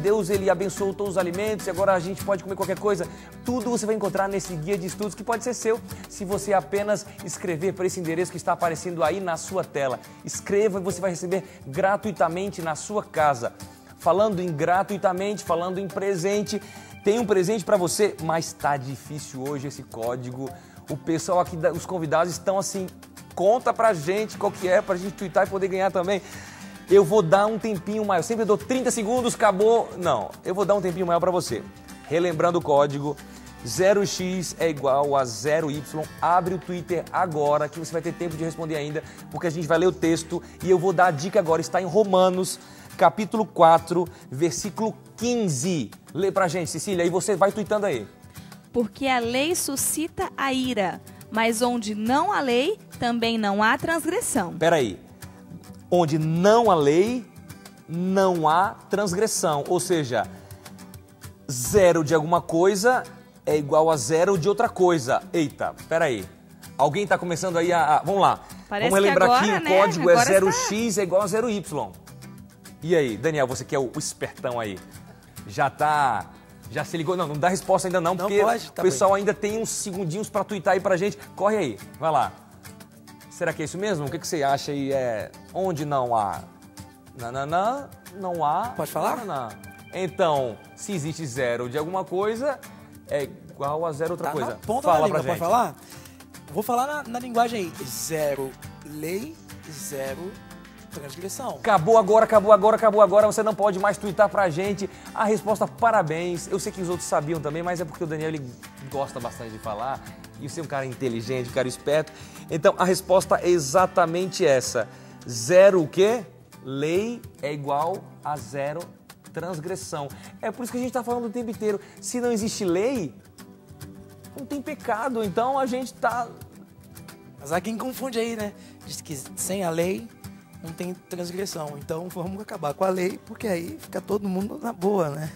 Deus, ele abençoou todos os alimentos e agora a gente pode comer qualquer coisa. Tudo você vai encontrar nesse guia de estudos que pode ser seu se você apenas escrever para esse endereço que está aparecendo aí na sua tela. Escreva e você vai receber gratuitamente na sua casa. Falando em gratuitamente, falando em presente, tem um presente para você, mas está difícil hoje esse código. O pessoal aqui, os convidados estão assim, conta pra gente qual que é, pra gente twittar e poder ganhar também. Eu vou dar um tempinho maior, eu sempre dou 30 segundos, acabou. Não, eu vou dar um tempinho maior para você. Relembrando o código, 0x é igual a 0y. Abre o Twitter agora, que você vai ter tempo de responder ainda, porque a gente vai ler o texto e eu vou dar a dica agora, está em Romanos, capítulo 4, versículo 15. Lê pra gente, Cecília, e você vai tweetando aí. Porque a lei suscita a ira, mas onde não há lei, também não há transgressão. Peraí, onde não há lei, não há transgressão. Ou seja, 0 de alguma coisa é igual a 0 de outra coisa. Eita, peraí. Alguém está começando aí a... Vamos lá. Parece Vamos relembrar que que agora, o né, código é agora 0x é igual a 0y. E aí, Daniel, você que é o espertão aí, já se ligou? Não dá resposta ainda não, porque pode, tá o pessoal ainda tem uns segundinhos para twittar aí pra gente. Corre aí, vai lá. Será que é isso mesmo? O que você acha aí? Onde não há? Não há. Pode falar? Então, se existe zero de alguma coisa, é igual a zero outra coisa. Na ponta Fala da língua, pra gente. pode falar? Vou falar na linguagem aí. 0 lei, 0 transgressão. Acabou agora. Você não pode mais twittar pra gente. A resposta, parabéns. Eu sei que os outros sabiam também, mas é porque o Daniel ele gosta bastante de falar. E você é um cara inteligente, um cara esperto. Então, a resposta é exatamente essa. 0 o quê? Lei é igual a 0 transgressão. É por isso que a gente está falando o tempo inteiro. Se não existe lei, não tem pecado. Então, a gente está... Mas há quem confunde aí, né? Diz que sem a lei não tem transgressão. Então, vamos acabar com a lei, porque aí fica todo mundo na boa, né?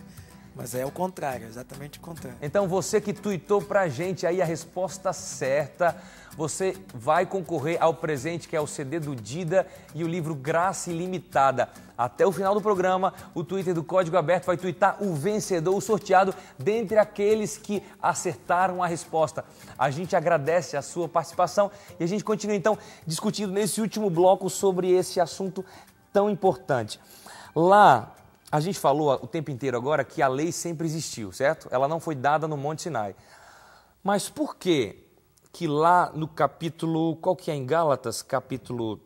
Mas é o contrário, exatamente o contrário. Então você que tuitou pra gente aí a resposta certa, você vai concorrer ao presente que é o CD do Dida e o livro Graça Ilimitada. Até o final do programa, o Twitter do Código Aberto vai tuitar o vencedor, o sorteado, dentre aqueles que acertaram a resposta. A gente agradece a sua participação e a gente continua então discutindo nesse último bloco sobre esse assunto tão importante. Lá... A gente falou o tempo inteiro agora que a lei sempre existiu, certo? Ela não foi dada no Monte Sinai. Mas por que lá no capítulo, qual que é em Gálatas? Capítulo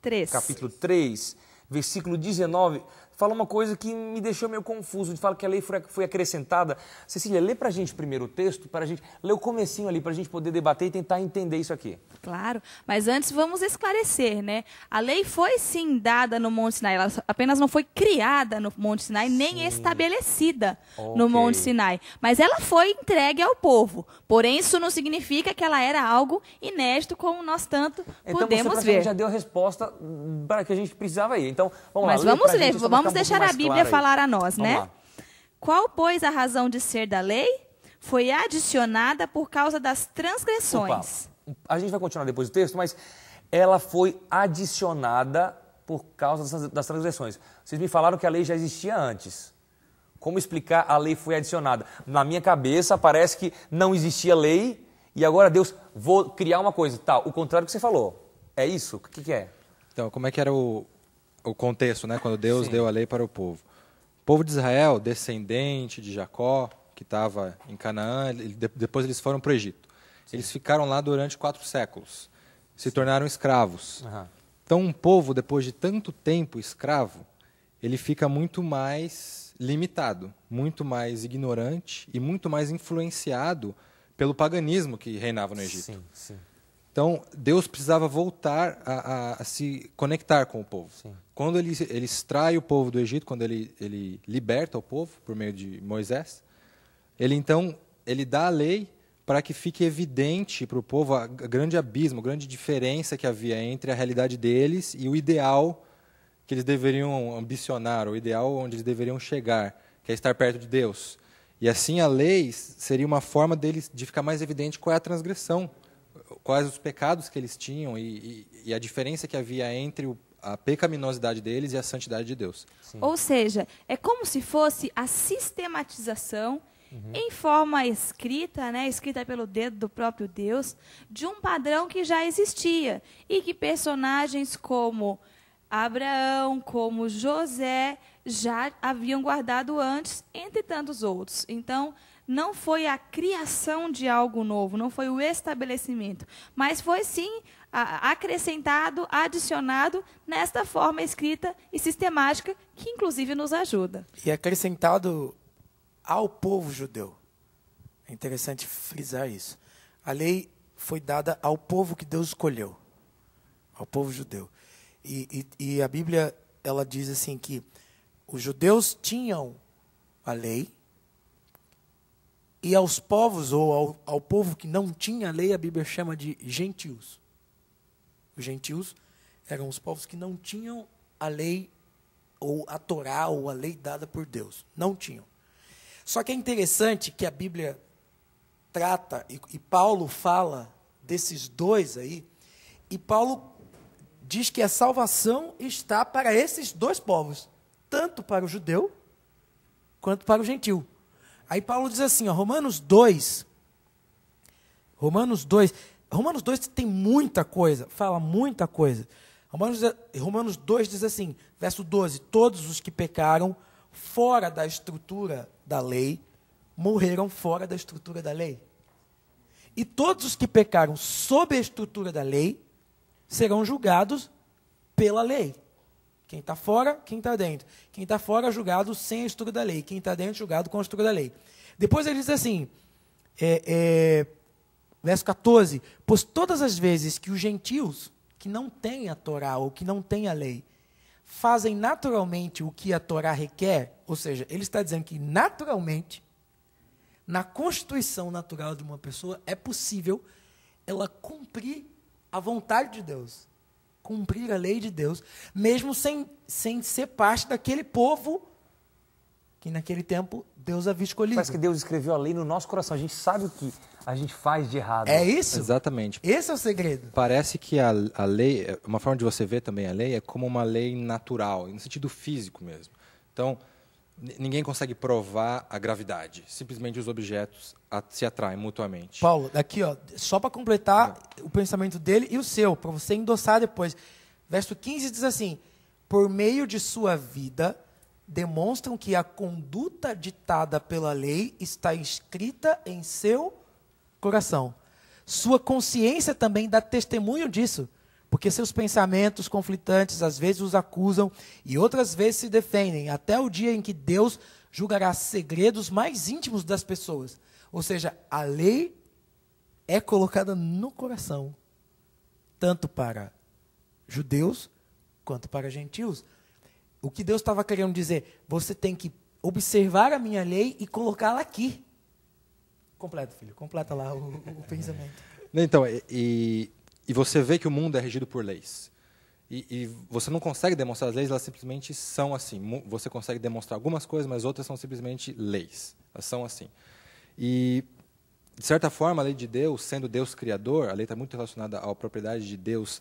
3. Capítulo 3, versículo 19, fala uma coisa que me deixou meio confuso, de falar que a lei foi acrescentada. Cecília, lê pra gente primeiro o texto, para a gente ler o comecinho ali, pra gente poder debater e tentar entender isso aqui. Claro, mas antes vamos esclarecer, né? A lei foi sim dada no Monte Sinai, ela apenas não foi criada no Monte Sinai, nem estabelecida no Monte Sinai. Mas ela foi entregue ao povo. Porém, isso não significa que ela era algo inédito, como nós tanto podemos você ver. Já deu a resposta para que a gente precisava ir. Então, vamos mas lá. Vamos ler, vamos deixar a Bíblia falar a nós, né? Lá. Qual, pois, a razão de ser da lei? Foi adicionada por causa das transgressões. Opa. A gente vai continuar depois do texto, mas ela foi adicionada por causa das transgressões. Vocês me falaram que a lei já existia antes. Como explicar a lei foi adicionada? Na minha cabeça parece que não existia lei e agora Deus, vou criar uma coisa. Tá, o contrário que você falou. É isso? O que é? Então, como é que era o contexto, né? Quando Deus deu a lei para o povo? O povo de Israel, descendente de Jacó, que estava em Canaã, depois eles foram para o Egito. Eles ficaram lá durante 4 séculos. Se tornaram escravos. Então, um povo, depois de tanto tempo escravo, ele fica muito mais limitado, muito mais ignorante e muito mais influenciado pelo paganismo que reinava no Egito. Então, Deus precisava voltar a se conectar com o povo. Quando ele extrai o povo do Egito, quando ele liberta o povo por meio de Moisés, ele dá a lei para que fique evidente para o povo a grande abismo, a grande diferença que havia entre a realidade deles e o ideal que eles deveriam ambicionar, o ideal onde eles deveriam chegar, que é estar perto de Deus. E assim a lei seria uma forma deles de ficar mais evidente qual é a transgressão, quais os pecados que eles tinham e a diferença que havia entre a pecaminosidade deles e a santidade de Deus. Ou seja, é como se fosse a sistematização em forma escrita, né, escrita pelo dedo do próprio Deus, de um padrão que já existia e que personagens como Abraão, como José, já haviam guardado antes, entre tantos outros. Então, não foi a criação de algo novo, não foi o estabelecimento, mas foi sim acrescentado, adicionado nesta forma escrita e sistemática, que inclusive nos ajuda. E acrescentado ao povo judeu. É interessante frisar isso. A lei foi dada ao povo que Deus escolheu, ao povo judeu. E a Bíblia, ela diz assim que os judeus tinham a lei e aos povos, ou ao povo que não tinha a lei, a Bíblia chama de gentios. Os gentios eram os povos que não tinham a lei, ou a Torá, ou a lei dada por Deus. Não tinham. Só que é interessante que a Bíblia trata, e Paulo fala desses dois aí, E Paulo diz que a salvação está para esses dois povos, tanto para o judeu quanto para o gentil. Aí Paulo diz assim, ó, Romanos 2 tem muita coisa, fala muita coisa. Romanos 2 diz assim, verso 12, todos os que pecaram fora da estrutura da lei, morreram fora da estrutura da lei. E todos os que pecaram sob a estrutura da lei, serão julgados pela lei. Quem está fora, quem está dentro. Quem está fora, julgado sem a estrutura da lei. Quem está dentro, julgado com a estrutura da lei. Depois ele diz assim, verso 14, pois todas as vezes que os gentios, que não têm a Torá ou que não têm a lei, fazem naturalmente o que a Torá requer, ou seja, ele está dizendo que naturalmente, na constituição natural de uma pessoa, é possível ela cumprir a vontade de Deus, cumprir a lei de Deus, mesmo sem ser parte daquele povo que naquele tempo Deus havia escolhido. Parece que Deus escreveu a lei no nosso coração. A gente sabe o que a gente faz de errado. É isso? Exatamente. Esse é o segredo. Parece que a lei, uma forma de você ver também a lei é como uma lei natural, no sentido físico mesmo. Então, ninguém consegue provar a gravidade. Simplesmente os objetos se atraem mutuamente. Paulo, aqui, ó, só para completar o pensamento dele e o seu, para você endossar depois. Verso 15 diz assim, por meio de sua vida, demonstram que a conduta ditada pela lei está escrita em seu coração. Sua consciência também dá testemunho disso, porque seus pensamentos conflitantes às vezes os acusam e outras vezes se defendem, até o dia em que Deus julgará segredos mais íntimos das pessoas. Ou seja, a lei é colocada no coração, tanto para judeus quanto para gentios. O que Deus estava querendo dizer, você tem que observar a minha lei e colocá-la aqui. Completa, filho, completa lá o pensamento. Então, e você vê que o mundo é regido por leis. E você não consegue demonstrar as leis, elas simplesmente são assim. Você consegue demonstrar algumas coisas, mas outras são simplesmente leis. Elas são assim. E, de certa forma, a lei de Deus, sendo Deus criador, a lei está muito relacionada à propriedade de Deus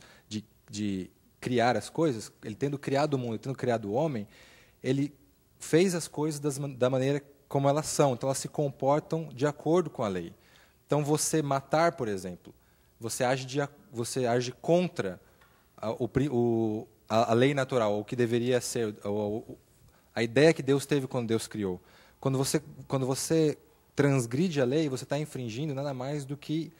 de criar as coisas. Ele tendo criado o mundo, ele tendo criado o homem, ele fez as coisas da maneira como elas são. Então, elas se comportam de acordo com a lei. Então, você matar, por exemplo, você age contra a lei natural, o que deveria ser, a ideia que Deus teve quando Deus criou. Quando você transgride a lei, você está infringindo nada mais do que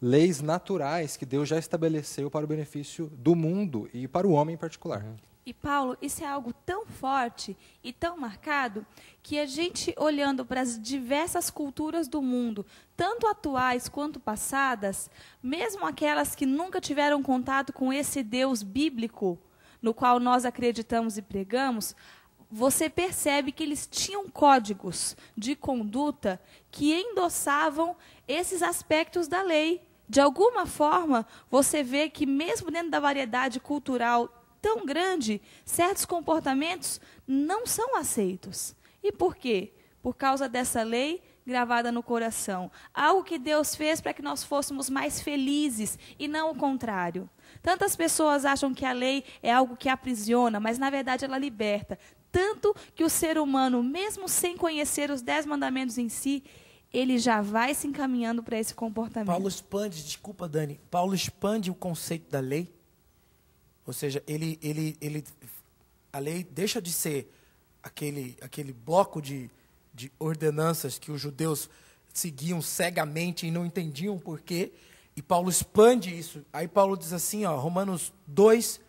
leis naturais que Deus já estabeleceu para o benefício do mundo e para o homem em particular. E, Paulo, isso é algo tão forte e tão marcado que a gente, olhando para as diversas culturas do mundo, tanto atuais quanto passadas, mesmo aquelas que nunca tiveram contato com esse Deus bíblico, no qual nós acreditamos e pregamos, você percebe que eles tinham códigos de conduta que endossavam esses aspectos da lei. De alguma forma, você vê que mesmo dentro da variedade cultural tão grande, certos comportamentos não são aceitos. E por quê? Por causa dessa lei gravada no coração. Algo que Deus fez para que nós fôssemos mais felizes e não o contrário. Tantas pessoas acham que a lei é algo que aprisiona, mas na verdade ela liberta. Tanto que o ser humano, mesmo sem conhecer os 10 mandamentos em si, ele já vai se encaminhando para esse comportamento. Paulo expande, desculpa, Dani, Paulo expande o conceito da lei. Ou seja, a lei deixa de ser aquele bloco de ordenanças que os judeus seguiam cegamente e não entendiam por quê. E Paulo expande isso. Aí Paulo diz assim, ó, Romanos 2,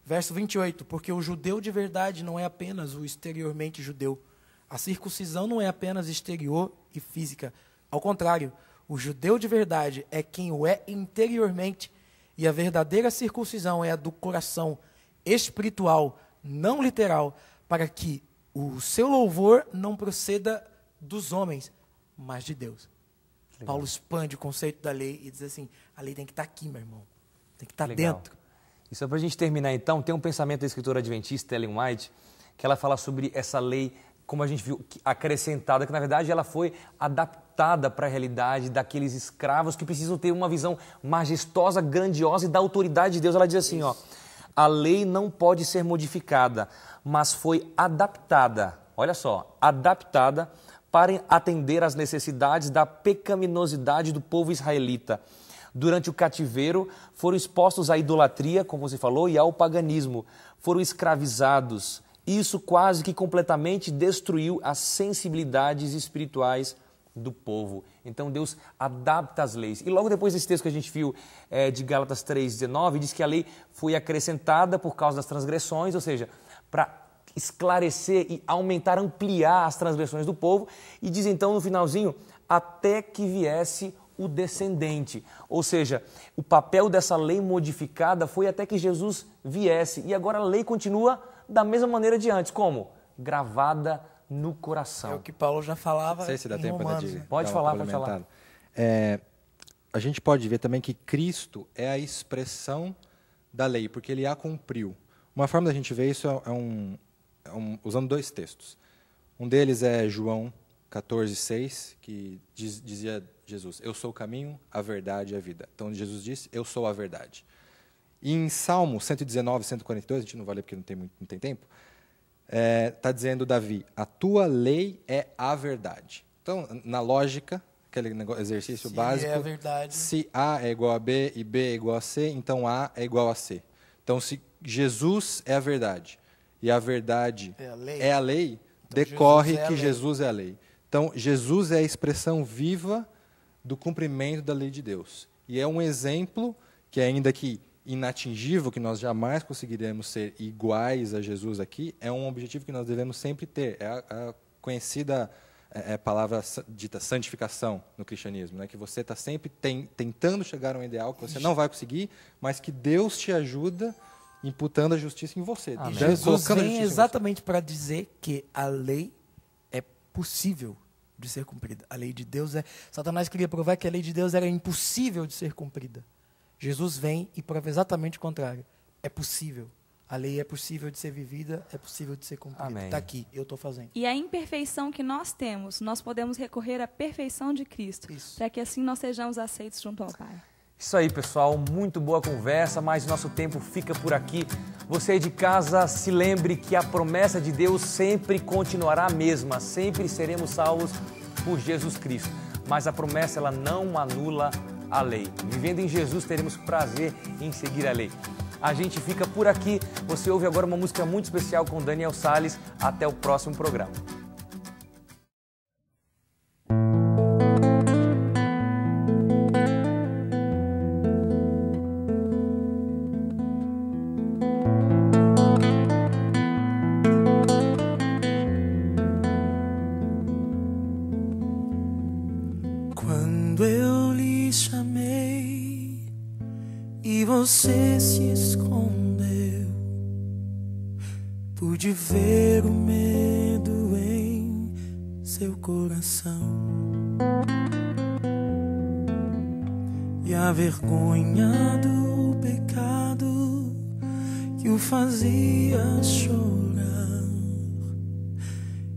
verso 28, porque o judeu de verdade não é apenas o exteriormente judeu. A circuncisão não é apenas exterior e física. Ao contrário, o judeu de verdade é quem o é interiormente. E a verdadeira circuncisão é a do coração espiritual, não literal, para que o seu louvor não proceda dos homens, mas de Deus. Legal. Paulo expande o conceito da lei e diz assim, a lei tem que estar aqui, meu irmão. Tem que estar dentro. E só para a gente terminar então, tem um pensamento da escritora adventista, Ellen White, que ela fala sobre essa lei como a gente viu, acrescentada, que na verdade ela foi adaptada para a realidade daqueles escravos que precisam ter uma visão majestosa, grandiosa e da autoridade de Deus. Ela diz assim, ó, a lei não pode ser modificada, mas foi adaptada, olha só, adaptada para atender às necessidades da pecaminosidade do povo israelita. Durante o cativeiro, foram expostos à idolatria, como você falou, e ao paganismo. Foram escravizados. Isso quase que completamente destruiu as sensibilidades espirituais do povo. Então Deus adapta as leis. E logo depois desse texto que a gente viu de Gálatas 3,19, diz que a lei foi acrescentada por causa das transgressões, ou seja, para esclarecer e aumentar, ampliar as transgressões do povo. E diz então no finalzinho, até que viesse o descendente. Ou seja, o papel dessa lei modificada foi até que Jesus viesse. E agora a lei continua da mesma maneira de antes. Como? Gravada no coração. É o que Paulo já falava. Não sei se dá tempo de pode falar. A gente pode ver também que Cristo é a expressão da lei, porque ele a cumpriu. Uma forma da gente ver isso usando dois textos. Um deles é João 14,6, que dizia Jesus, eu sou o caminho, a verdade e a vida. Então Jesus disse, eu sou a verdade. E em Salmo 119, 142, a gente não vai ler porque não tem tempo, está dizendo Davi, a tua lei é a verdade. Então, na lógica, aquele exercício básico, é a verdade. Se A é igual a B e B é igual a C, então A é igual a C. Então, se Jesus é a verdade e a verdade é a lei, então, decorre que Jesus é a lei. Então, Jesus é a expressão viva do cumprimento da lei de Deus. E é um exemplo que, ainda que inatingível, que nós jamais conseguiremos ser iguais a Jesus aqui, é um objetivo que nós devemos sempre ter. É a conhecida palavra dita santificação no cristianismo, né? Que você está sempre tentando chegar a um ideal que você não vai conseguir, mas que Deus te ajuda imputando a justiça em você. Jesus vem exatamente para dizer que a lei é possível de ser cumprida. A lei de Deus Satanás queria provar que a lei de Deus era impossível de ser cumprida. Jesus vem e prova exatamente o contrário. É possível. A lei é possível de ser vivida, é possível de ser cumprida. Está aqui, eu estou fazendo. E a imperfeição que nós temos, nós podemos recorrer à perfeição de Cristo, para que assim nós sejamos aceitos junto ao Pai. Isso aí, pessoal. Muito boa conversa, mas nosso tempo fica por aqui. Você aí de casa, se lembre que a promessa de Deus sempre continuará a mesma. Sempre seremos salvos por Jesus Cristo. Mas a promessa, ela não anula a lei. Vivendo em Jesus, teremos prazer em seguir a lei. A gente fica por aqui. Você ouve agora uma música muito especial com Daniel Salles. Até o próximo programa. Quando eu lhe chamei e você se escondeu, pude ver o medo em seu coração e a vergonha do pecado que o fazia chorar,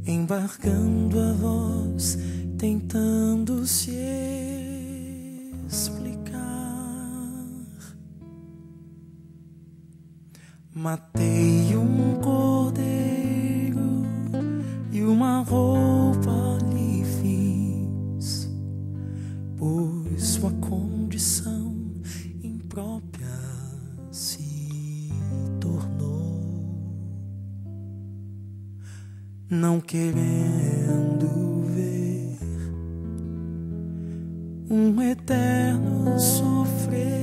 embargando a voz, tentando se explicar. Matei um cordeiro e uma roupa lhe fiz, pois sua condição imprópria se tornou, não querendo ver um eterno sofrer.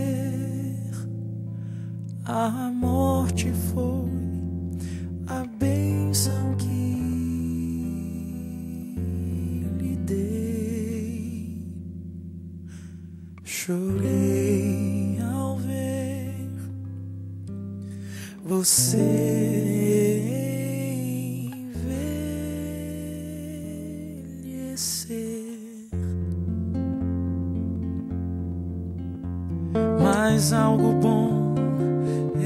A morte foi a bênção que lhe dei. Chorei ao ver você envelhecer. Mas algo bom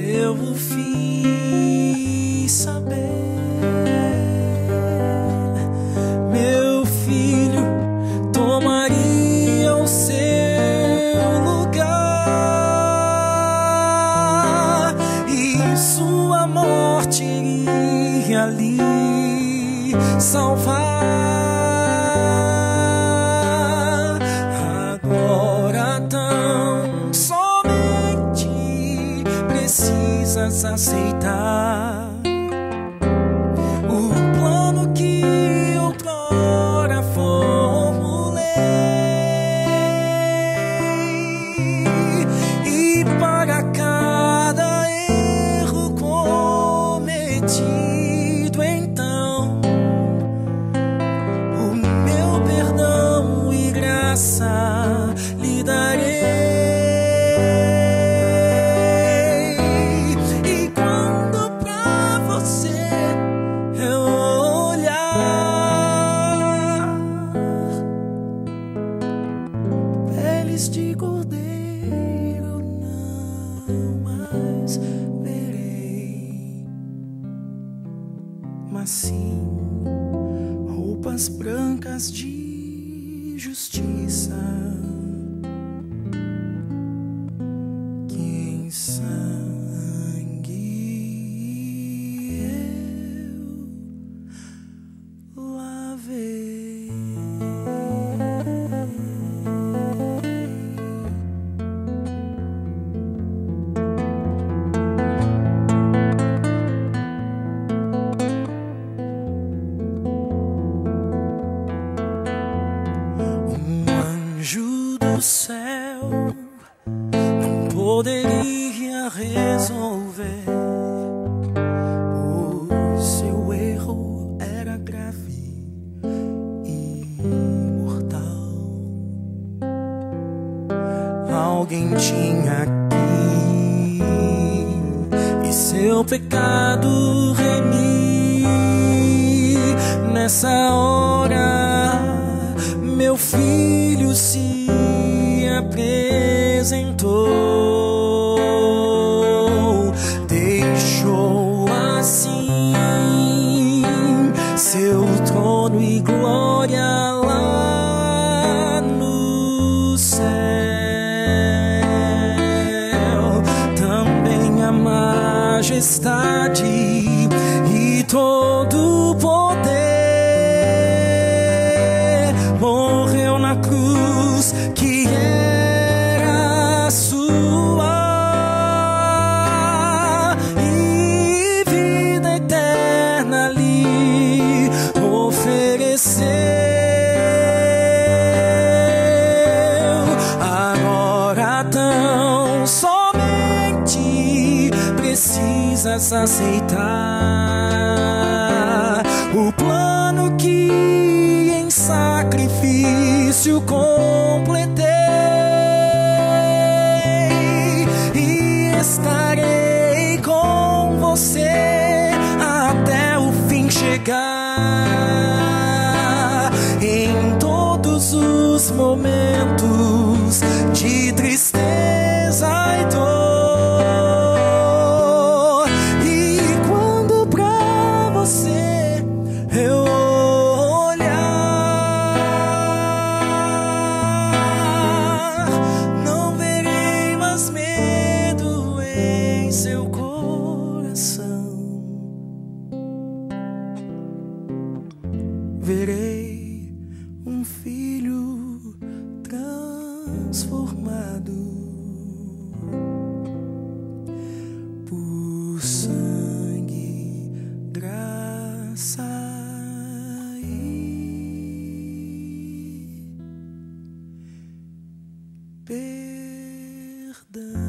eu fiz saber, lhe salvar. Agora tão somente precisas aceitar o plano que outrora formulei, e para cada erro cometido, então o meu perdão e graça lhe darei. E quando pra você eu olhar, peles de cordeiro não mais verei, mas sim roupas brancas de justiça, que em sangue eu lavei. Anjo do céu não poderia resolver, pois seu erro era grave e mortal. Alguém tinha que e seu pecado remir. Nessa hora meu filho se apresentou, deixou assim seu trono e glória lá no céu. Também a majestade e todo o poder morreu na cruz que era sua, e vida eterna lhe ofereceu. Agora tão somente precisas aceitar o plano que em sacrifício completei, e estarei com você até o fim chegar, em todos os momentos de tristeza e dor. E quando pra você eu olhar, não verei mais medo em seu coração. Verei um filho transformado por sangue, graça e perdão.